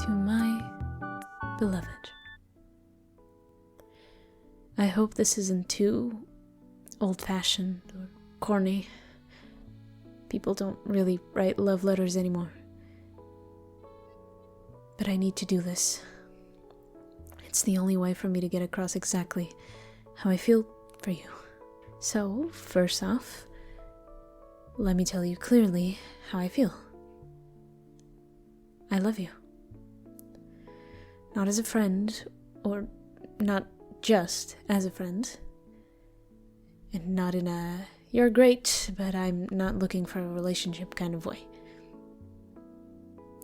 to my beloved. I hope this isn't too old-fashioned or corny. People don't really write love letters anymore. But I need to do this. It's the only way for me to get across exactly how I feel for you. So, first off, let me tell you clearly how I feel. I love you. Not as a friend, or not just as a friend. And not in a, you're great, but I'm not looking for a relationship kind of way.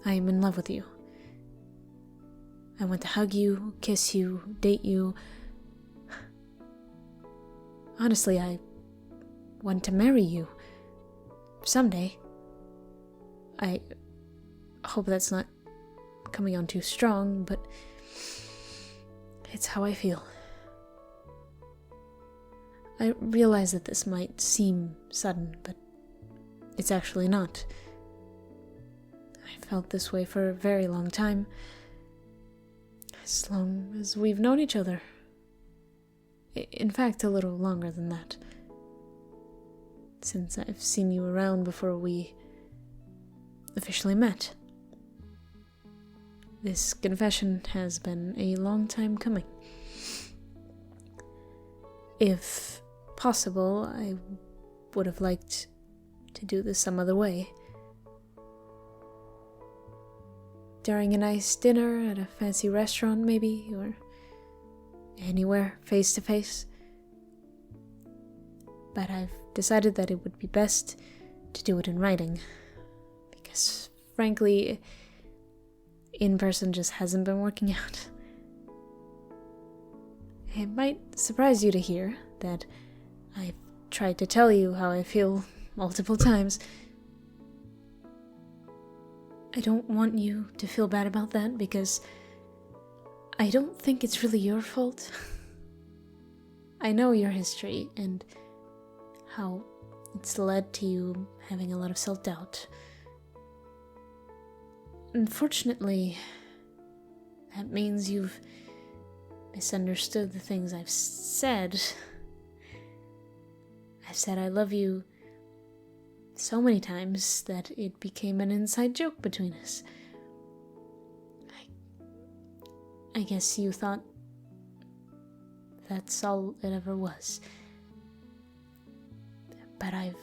I am in love with you. I want to hug you, kiss you, date you. Honestly, I want to marry you. Someday. I hope that's not coming on too strong, but it's how I feel. I realize that this might seem sudden, but it's actually not. I felt this way for a very long time. As long as we've known each other. In fact, a little longer than that. Since I've seen you around before we officially met. This confession has been a long time coming. If possible, I would have liked to do this some other way. During a nice dinner at a fancy restaurant, maybe, or anywhere face to face. But I've decided that it would be best to do it in writing. Because, frankly, in person just hasn't been working out. It might surprise you to hear that I've tried to tell you how I feel multiple times. I don't want you to feel bad about that because I don't think it's really your fault. I know your history and how it's led to you having a lot of self-doubt. Unfortunately, that means you've misunderstood the things I've said. I've said I love you so many times that it became an inside joke between us. I guess you thought that's all it ever was. But I've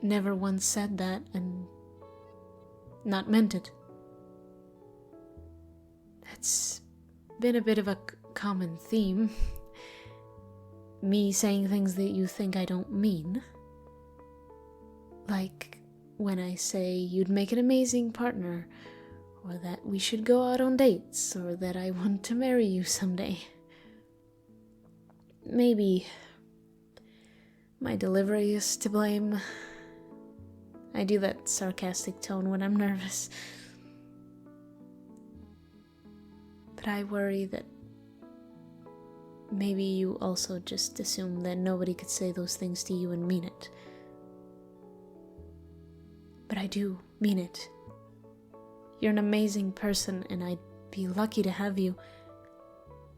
never once said that and not meant it. That's been a bit of a common theme. Me saying things that you think I don't mean. Like when I say you'd make an amazing partner, or that we should go out on dates, or that I want to marry you someday. Maybe my delivery is to blame. I do that sarcastic tone when I'm nervous. But I worry that maybe you also just assume that nobody could say those things to you and mean it. But I do mean it. You're an amazing person and I'd be lucky to have you.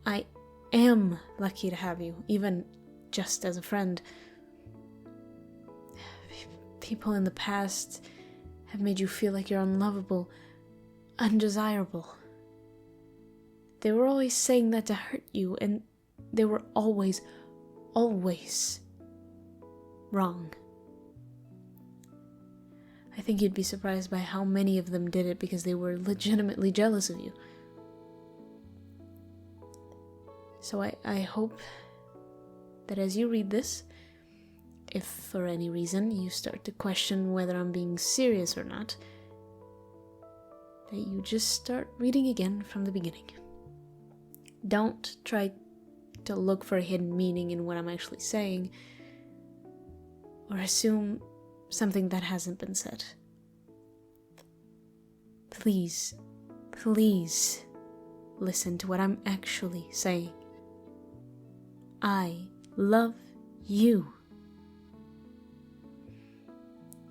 I am lucky to have you, even just as a friend. People in the past have made you feel like you're unlovable, undesirable. They were always saying that to hurt you, and they were always wrong. I think you'd be surprised by how many of them did it because they were legitimately jealous of you. So I hope that as you read this, if for any reason you start to question whether I'm being serious or not, that you just start reading again from the beginning. Don't try to look for a hidden meaning in what I'm actually saying, or assume something that hasn't been said. Please listen to what I'm actually saying. I love you.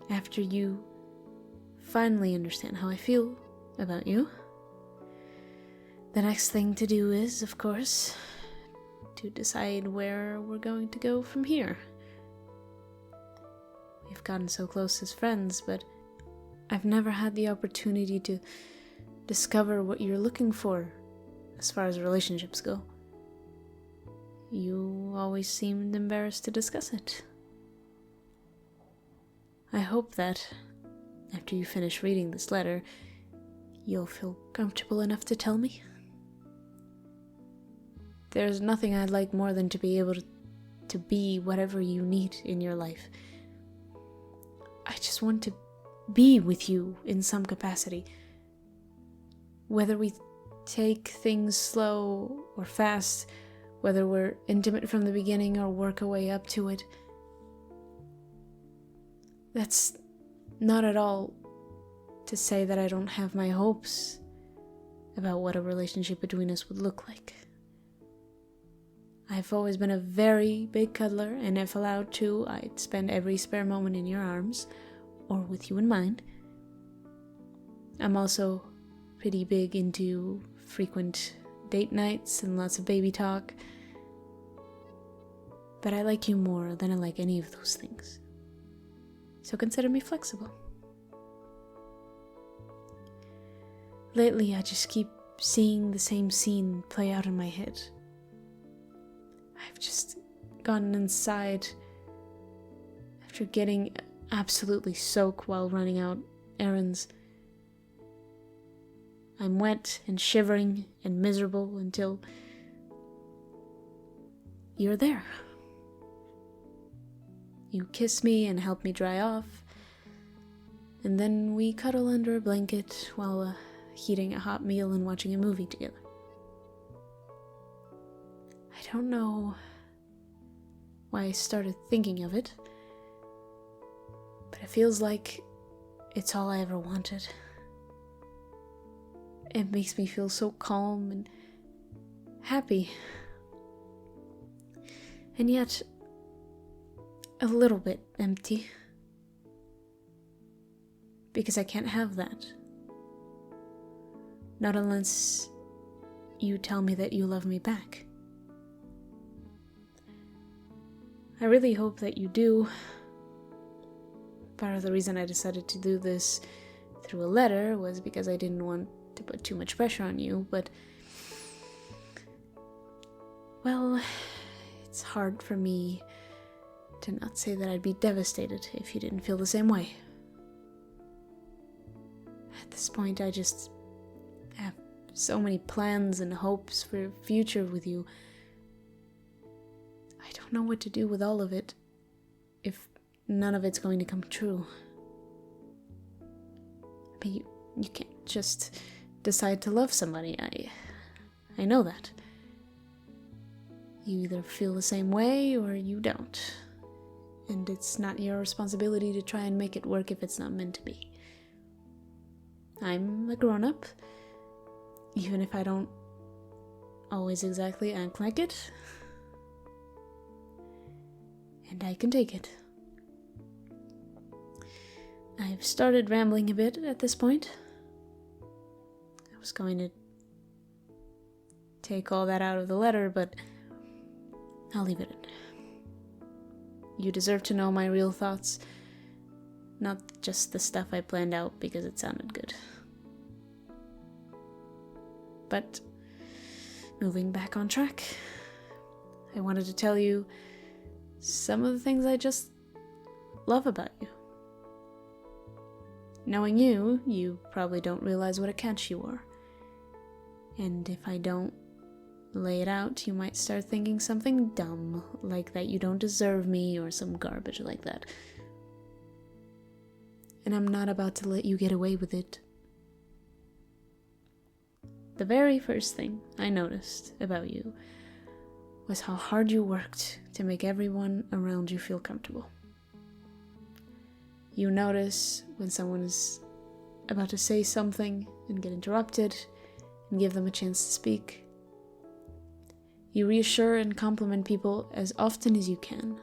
After you finally understand how I feel about you, The next thing to do is, of course, to decide where we're going to go from here. We've gotten so close as friends, but I've never had the opportunity to discover what you're looking for as far as relationships go. You always seemed embarrassed to discuss it. I hope that, after you finish reading this letter, you'll feel comfortable enough to tell me. There's nothing I'd like more than to be able to be whatever you need in your life. I just want to be with you in some capacity. Whether we take things slow or fast, whether we're intimate from the beginning or work our way up to it, that's not at all to say that I don't have my hopes about what a relationship between us would look like. I've always been a very big cuddler, and if allowed to, I'd spend every spare moment in your arms, or with you in mind. I'm also pretty big into frequent date nights and lots of baby talk, but I like you more than I like any of those things. So consider me flexible. Lately, I just keep seeing the same scene play out in my head. I've just gotten inside after getting absolutely soaked while running out errands. I'm wet and shivering and miserable until you're there. You kiss me and help me dry off, and then we cuddle under a blanket while heating a hot meal and watching a movie together. I don't know why I started thinking of it, but it feels like it's all I ever wanted. It makes me feel so calm and happy, and yet a little bit empty, because I can't have that. Not unless you tell me that you love me back. I really hope that you do. Part of the reason I decided to do this through a letter was because I didn't want to put too much pressure on you, but, well, it's hard for me to not say that I'd be devastated if you didn't feel the same way. At this point, I just have so many plans and hopes for a future with you. I don't know what to do with all of it if none of it's going to come true. But you can't just decide to love somebody. I know that. You either feel the same way or you don't. And it's not your responsibility to try and make it work if it's not meant to be. I'm a grown-up, even if I don't always exactly act like it. And I can take it. I've started rambling a bit at this point. I was going to take all that out of the letter, but I'll leave it in. You deserve to know my real thoughts, not just the stuff I planned out because it sounded good. But, moving back on track, I wanted to tell you some of the things I just love about you. Knowing you, you probably don't realize what a catch you are. And if I don't lay it out, you might start thinking something dumb, like that you don't deserve me or some garbage like that. And I'm not about to let you get away with it. The very first thing I noticed about you was how hard you worked to make everyone around you feel comfortable. You notice when someone is about to say something and get interrupted and give them a chance to speak. You reassure and compliment people as often as you can,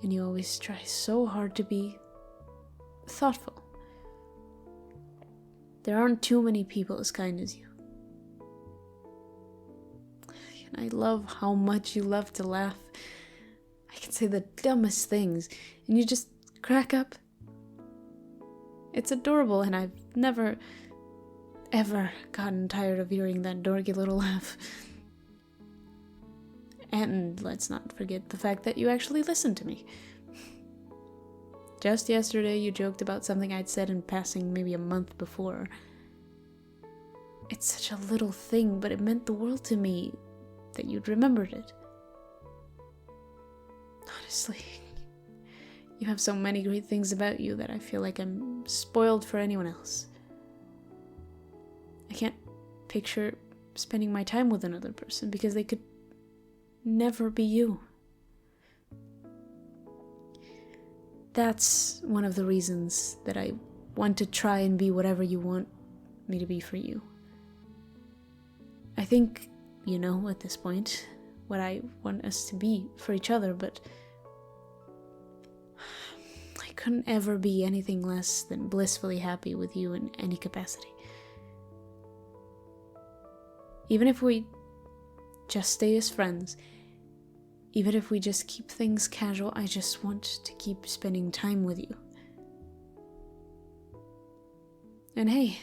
and you always try so hard to be thoughtful. There aren't too many people as kind as you. and I love how much you love to laugh. I can say the dumbest things, and you just crack up. It's adorable, and I've never, ever gotten tired of hearing that dorky little laugh. And let's not forget the fact that you actually listened to me. Just yesterday, you joked about something I'd said in passing maybe a month before. It's such a little thing, but it meant the world to me that you'd remembered it. Honestly, you have so many great things about you that I feel like I'm spoiled for anyone else. I can't picture spending my time with another person because they could never be you. That's one of the reasons that I want to try and be whatever you want me to be for you. I think you know at this point what I want us to be for each other, but I couldn't ever be anything less than blissfully happy with you in any capacity. Even if we just stay as friends, even if we just keep things casual, I just want to keep spending time with you. And hey,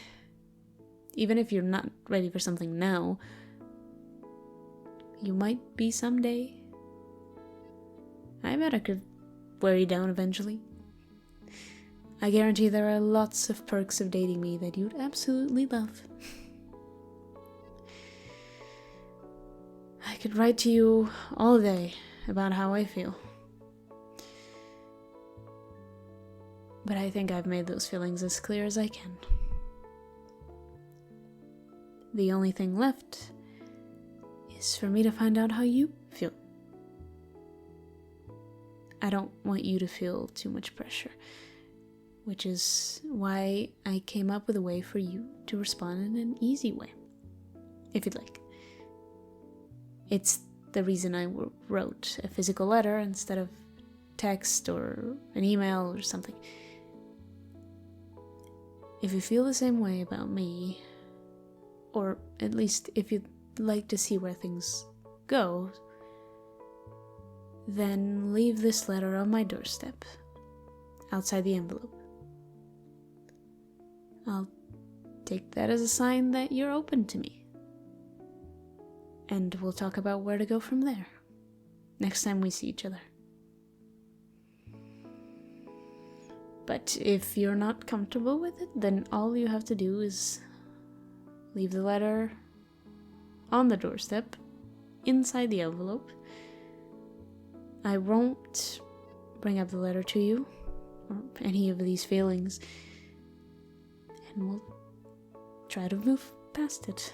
even if you're not ready for something now, you might be someday. I bet I could wear you down eventually. I guarantee there are lots of perks of dating me that you'd absolutely love. I could write to you all day about how I feel. But I think I've made those feelings as clear as I can. The only thing left is for me to find out how you feel. I don't want you to feel too much pressure, which is why I came up with a way for you to respond in an easy way, if you'd like. It's the reason I wrote a physical letter instead of text or an email or something. If you feel the same way about me, or at least if you'd like to see where things go, then leave this letter on my doorstep, outside the envelope. I'll take that as a sign that you're open to me. And we'll talk about where to go from there, next time we see each other. But if you're not comfortable with it, then all you have to do is leave the letter on the doorstep, inside the envelope. I won't bring up the letter to you, or any of these feelings, and we'll try to move past it.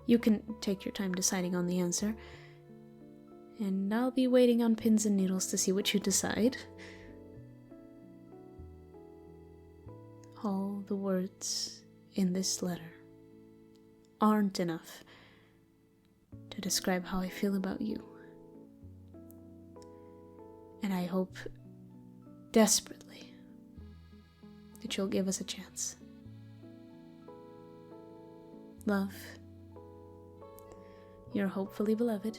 You can take your time deciding on the answer, and I'll be waiting on pins and needles to see what you decide. All the words in this letter aren't enough to describe how I feel about you. And I hope desperately that you'll give us a chance. Love, your hopefully beloved.